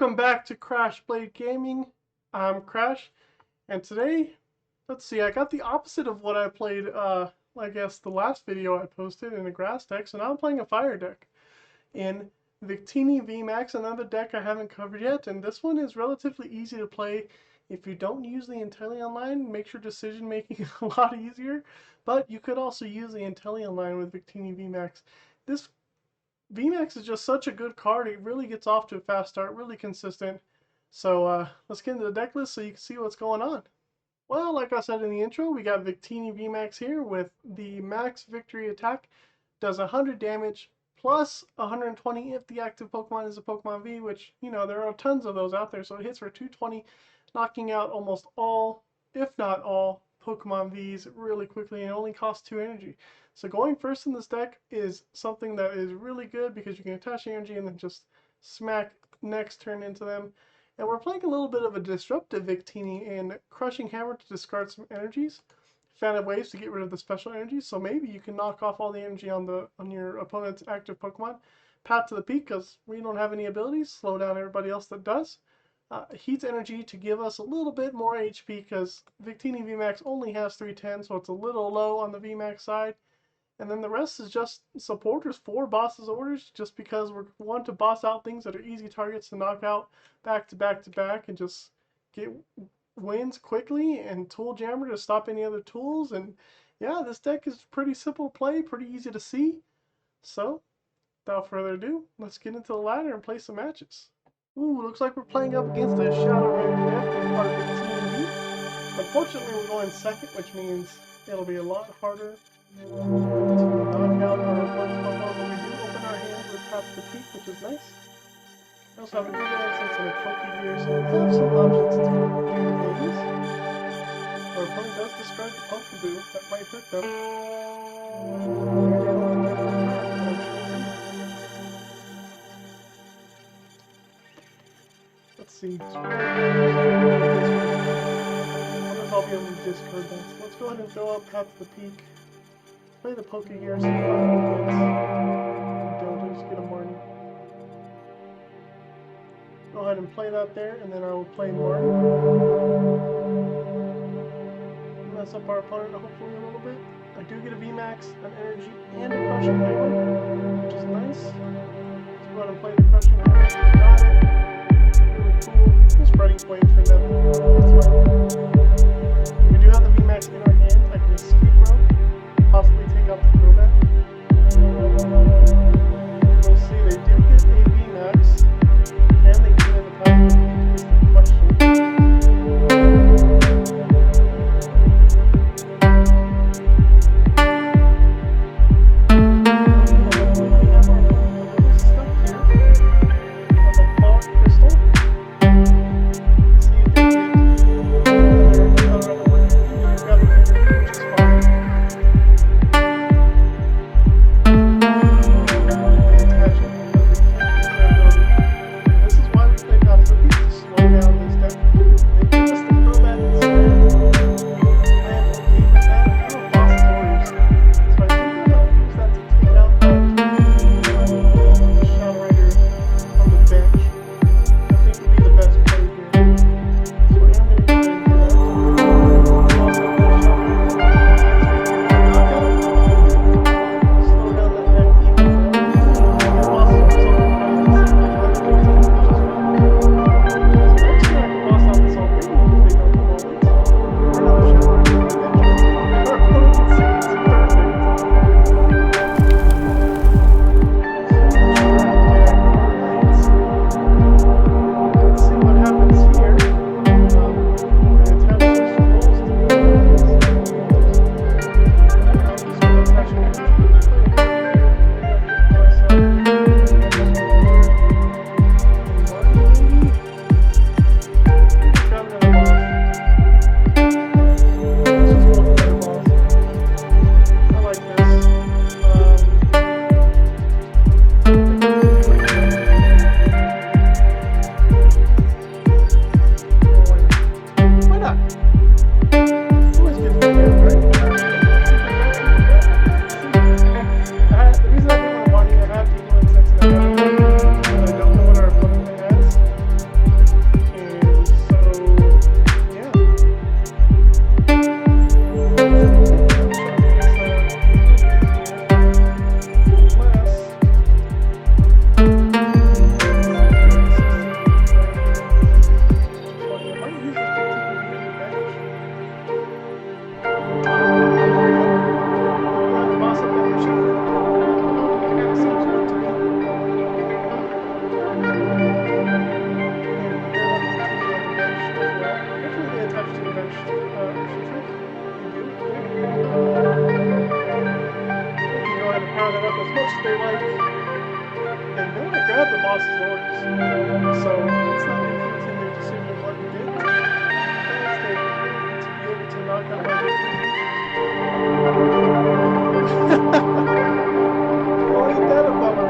Welcome back to Crash Blade Gaming. I'm Crash, and today, let's see, I got the opposite of what I played, I guess the last video I posted in a grass deck, so now I'm playing a fire deck in Victini VMAX, another deck I haven't covered yet, and this one is relatively easy to play. If you don't use the Inteleon line, makes your decision making a lot easier, but you could also use the Inteleon line with Victini VMAX. This VMAX is just such a good card. It really gets off to a fast start, really consistent. So let's get into the deck list so you can see what's going on. Well, like I said in the intro, we got Victini VMAX here with the max victory attack. Does 100 damage plus 120 if the active Pokemon is a Pokemon V, which, you know, there are tons of those out there. So it hits for 220, knocking out almost all, if not all, Pokemon Vs really quickly, and it only costs 2 energy. So going first in this deck is something that is really good because you can attach energy and then just smack next turn into them. And we're playing a little bit of a disruptive Victini and Crushing Hammer to discard some energies, Fan of Waves to get rid of the special energies. So maybe you can knock off all the energy on your opponent's active Pokemon. Path to the Peak because we don't have any abilities, slow down everybody else that does. Heat Energy to give us a little bit more HP because Victini VMAX only has 310, so it's a little low on the VMAX side. And then the rest is just supporters for boss's orders, just because we want to boss out things that are easy targets to knock out back to back to back and just get wins quickly, and Tool Jammer to stop any other tools. And yeah, this deck is pretty simple to play, pretty easy to see. So without further ado, let's get into the ladder and play some matches. Ooh, looks like we're playing up against a Shadow Red deck with part of the Team V. Unfortunately, we're going second, which means it'll be a lot harder to knock out our opponent's Pokemon, but we do open our hands with Path to the Peak, which is nice. We also have a Evolution Incense and a Pokégear, so we have some options to do things. Our opponent does discard the Pokeboo, that might hurt them. Let's see. I wonder if I'll be able to discard that. So let's go ahead and go up Path to the Peak. Play the Pokégear, see if I don't just get a Marnie. Go ahead and play that there, and then I will play Marnie. Mess up our opponent hopefully a little bit. I do get a VMAX, an Energy, and a Crushing Hammer, which is nice. Let's go ahead and play the Crushing Hammer. Got it. Really cool. Just spreading flames for them. That's fine. We do have the VMAX in our hand. I can Escape Rope. Possibly take out the throwback. We'll see, they do get a VMAX. Can they get in the Path to the Peak is the question. We have our little stuff here. We have a Ball Crystal. See if they get another grab the energy, which is fine. power that up as much as they like. And no one grabbed the boss's orders, so it's not influencing their decision of what to do. Because they need to be able to knock out my Well, ain't that a bummer?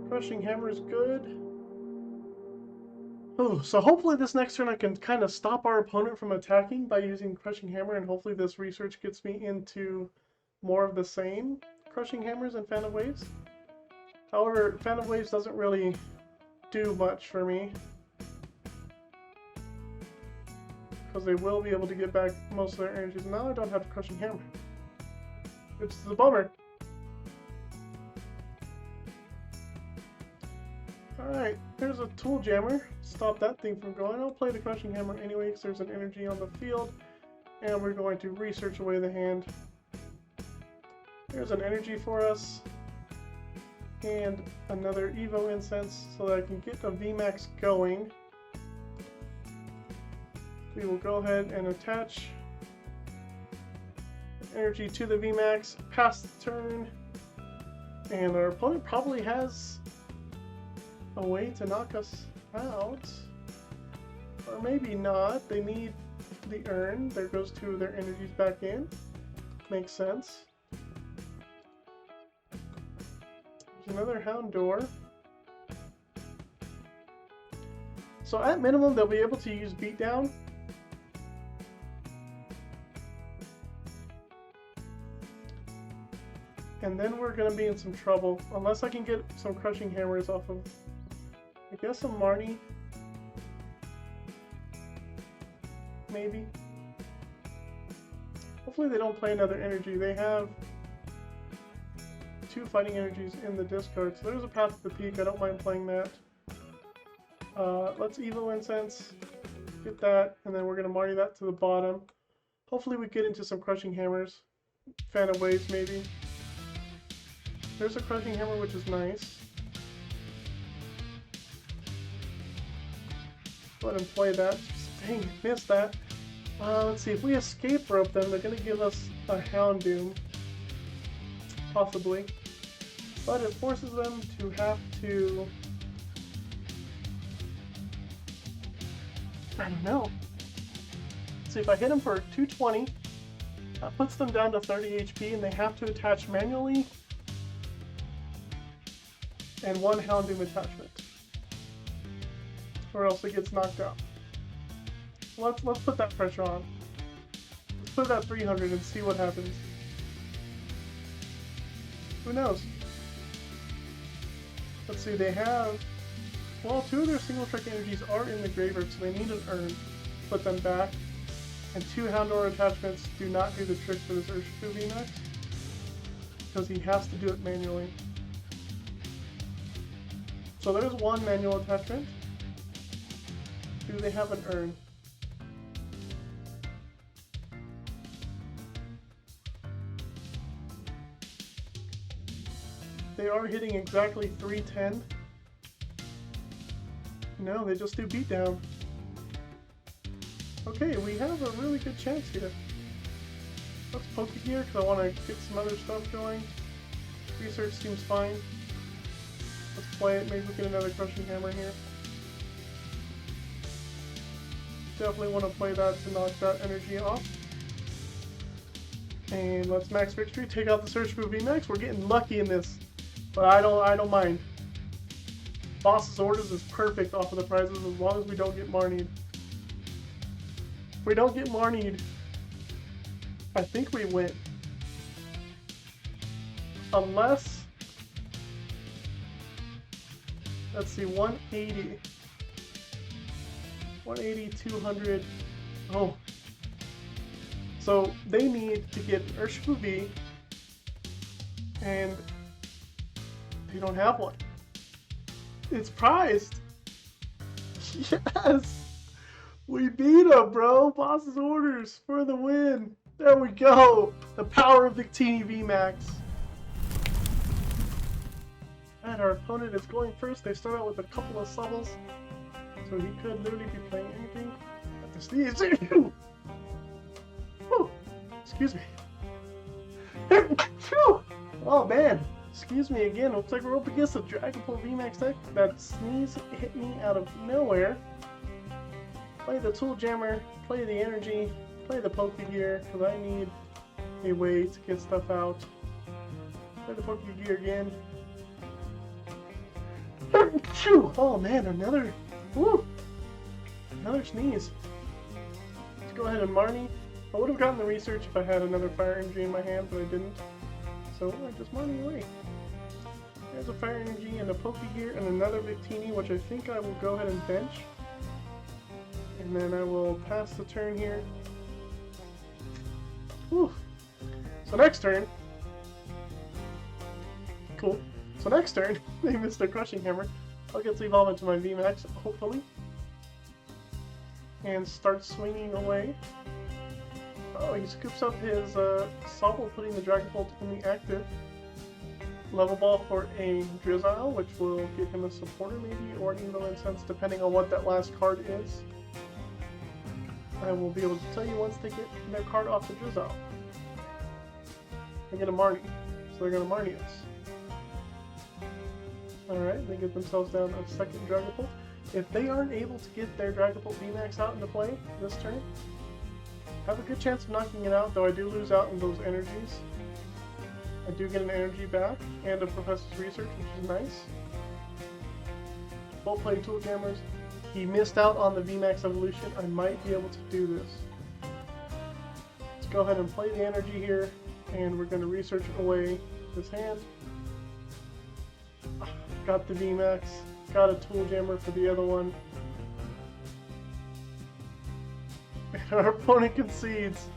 Crushing Hammer is good. Oh, so hopefully this next turn I can kind of stop our opponent from attacking by using Crushing Hammer, and hopefully this research gets me into more of the same Crushing Hammers and Fan of Waves. However, Fan of Waves doesn't really do much for me, because they will be able to get back most of their energies. Now I don't have Crushing Hammer, which is a bummer. Alright, there's a Tool Jammer. Stop that thing from going. I'll play the Crushing Hammer anyway because there's an energy on the field. And we're going to research away the hand. There's an energy for us. And another Evo Incense so that I can get the VMAX going. We will go ahead and attach energy to the VMAX, pass the turn. And our opponent probably has a way to knock us out, or maybe not. They need the urn. There goes two of their energies back in. Makes sense. There's another Houndour. So at minimum they'll be able to use Beatdown. And then we're going to be in some trouble unless I can get some Crushing Hammers off of, I guess, a Marnie, maybe. Hopefully they don't play another energy. They have two fighting energies in the discard, so there's a Path to the Peak. I don't mind playing that. Let's Evo Incense, get that, and then we're going to Marnie that to the bottom. Hopefully we get into some Crushing Hammers. Fan of Waves, maybe. There's a Crushing Hammer, which is nice. Go ahead and play that. Dang, missed that. Let's see, if we Escape Rope them, they're going to give us a Houndour. Possibly. But it forces them to have to... I don't know. Let's see, if I hit them for 220, that puts them down to 30 HP, and they have to attach manually and one Houndour attachment, or else it gets knocked out. Let's put that pressure on. Let's put it at 300 and see what happens. Who knows? Let's see, they have... Well, 2 of their single trick energies are in the graveyard, so they need an urn. Put them back. And 2 Houndour attachments do not do the trick for this Urshifu VMAX, because he has to do it manually. So there's 1 manual attachment. Do they have an urn? They are hitting exactly 310. No, they just do beatdown. Okay, we have a really good chance here. Let's Pokégear because I want to get some other stuff going. Research seems fine. Let's play it. Maybe we get another Crushing Hammer here. Definitely want to play that to knock that energy off. And let's max victory. Take out the Urshifu VMAX. We're getting lucky in this, but I don't mind. Boss's orders is perfect off of the prizes as long as we don't get Marnied. If we don't get Marnied, I think we win. Unless, let's see, 180. 180, 200. Oh. So they need to get Urshifu V, and they don't have one. It's prized. Yes! We beat him, bro! Boss's orders for the win. There we go. The power of Victini VMAX. And our opponent is going first. They start out with a couple of subbles, so he could literally be playing anything at the sneeze. Excuse me. Oh man. Excuse me again. Looks like we're up against the Dragapult VMAX deck. That sneeze hit me out of nowhere. Play the Tool Jammer, play the energy, play the Pokégear, because I need a way to get stuff out. Play the Pokégear again. Oh man, another sneeze. Let's go ahead and Marnie. I would have gotten the research if I had another fire energy in my hand, but I didn't. So I just Marnie away. There's a fire energy and a Pokégear and another Victini, which I think I will go ahead and bench. And then I will pass the turn here. Whew. So next turn. Cool. So next turn, they missed a Crushing Hammer. I'll get to evolve into my VMAX, hopefully. And start swinging away. Oh, he scoops up his Sobble, putting the Dragapult in the active. Level Ball for a Drizzile, which will give him a supporter maybe, or an Evolution Incense, depending on what that last card is. I will be able to tell you once they get their card off the Drizzile. They get a Marnie, so they're going to Marnie us. Alright, they get themselves down a second Dragapult. If they aren't able to get their Dragapult VMAX out into play this turn, have a good chance of knocking it out, though I do lose out in those energies. I do get an energy back and a Professor's Research, which is nice. Both play Tool Jammers. He missed out on the VMAX evolution. I might be able to do this. Let's go ahead and play the energy here, and we're going to research away this hand. Got the VMAX. Got a Tool Jammer for the other one. Our opponent concedes.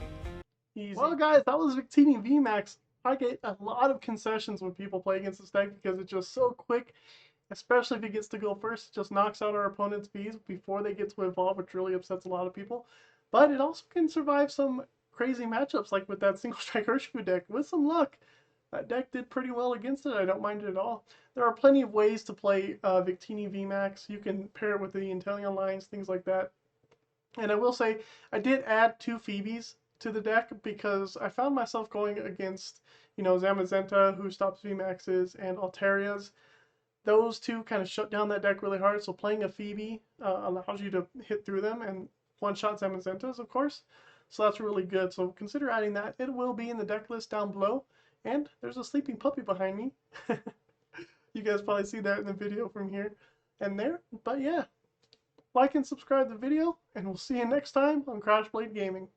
Easy. Well guys, that was Victini VMAX. I get a lot of concessions when people play against this deck because it's just so quick, especially if it gets to go first. It just knocks out our opponent's Vs before they get to evolve, which really upsets a lot of people. But it also can survive some crazy matchups, like with that single strike Urshifu deck. With some luck, that deck did pretty well against it. I don't mind it at all. There are plenty of ways to play Victini VMAX. You can pair it with the Inteleon lines, things like that. And I will say, I did add 2 Phoebes to the deck because I found myself going against, you know, Zamazenta, who stops VMAXs, and Altarias. Those 2 kind of shut down that deck really hard, so playing a Phoebe allows you to hit through them and one-shot Zamazentas, of course. So that's really good. So consider adding that. It will be in the deck list down below. And there's a sleeping puppy behind me. You guys probably see that in the video from here and there. But yeah. like and subscribe the video, and we'll see you next time on Crashblade Gaming.